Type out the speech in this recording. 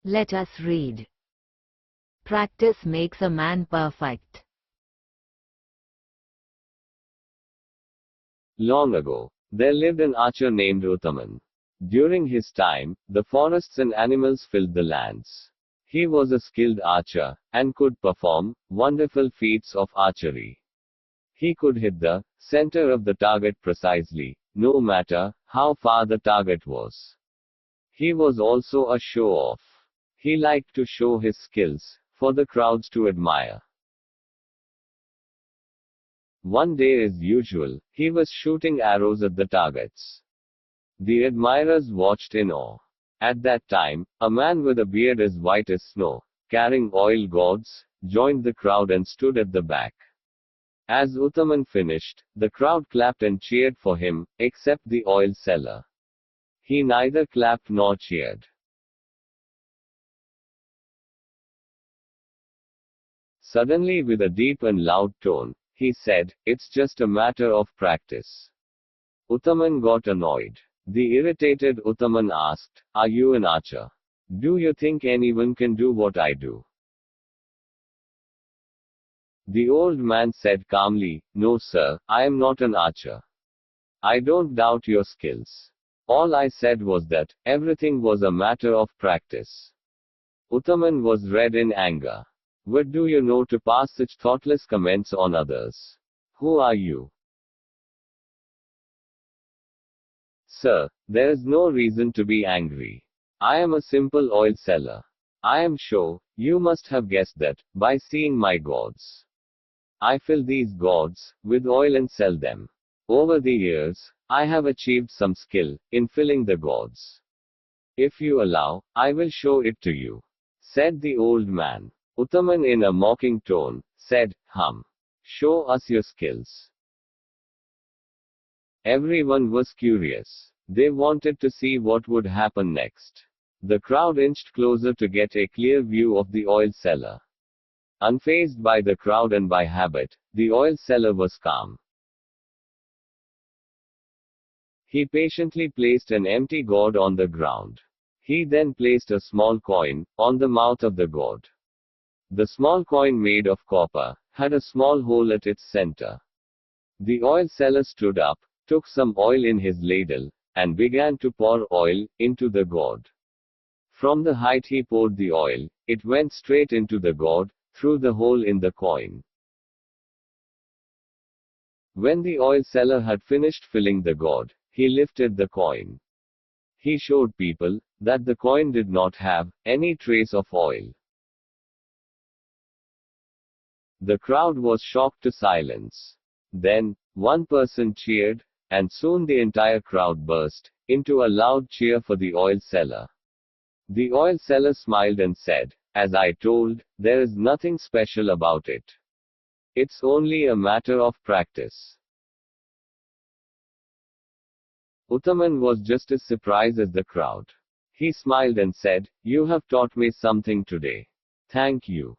Let us read. Practice makes a man perfect. Long ago, there lived an archer named Uttaman. During his time, the forests and animals filled the lands. He was a skilled archer, and could perform wonderful feats of archery. He could hit the center of the target precisely, no matter how far the target was. He was also a show-off. He liked to show his skills, for the crowds to admire. One day as usual, he was shooting arrows at the targets. The admirers watched in awe. At that time, a man with a beard as white as snow, carrying oil gourds, joined the crowd and stood at the back. As Uttaman finished, the crowd clapped and cheered for him, except the oil seller. He neither clapped nor cheered. Suddenly, with a deep and loud tone, he said, "It's just a matter of practice." Uttaman got annoyed. The irritated Uttaman asked, "Are you an archer? Do you think anyone can do what I do?" The old man said calmly, "No sir, I am not an archer. I don't doubt your skills. All I said was that everything was a matter of practice." Uttaman was red in anger. "What do you know to pass such thoughtless comments on others? Who are you?" "Sir, there is no reason to be angry. I am a simple oil seller. I am sure you must have guessed that by seeing my gourds. I fill these gourds with oil and sell them. Over the years, I have achieved some skill in filling the gourds. If you allow, I will show it to you," said the old man. Uttaman, in a mocking tone, said, Show us your skills." Everyone was curious. They wanted to see what would happen next. The crowd inched closer to get a clear view of the oil seller. Unfazed by the crowd and by habit, the oil seller was calm. He patiently placed an empty gourd on the ground. He then placed a small coin on the mouth of the gourd. The small coin, made of copper, had a small hole at its center. The oil seller stood up, took some oil in his ladle, and began to pour oil into the gourd. From the height he poured the oil, it went straight into the gourd, through the hole in the coin. When the oil seller had finished filling the gourd, he lifted the coin. He showed people that the coin did not have any trace of oil. The crowd was shocked to silence. Then, one person cheered, and soon the entire crowd burst into a loud cheer for the oil seller. The oil seller smiled and said, "As I told, there is nothing special about it. It's only a matter of practice." Uttaman was just as surprised as the crowd. He smiled and said, "You have taught me something today. Thank you."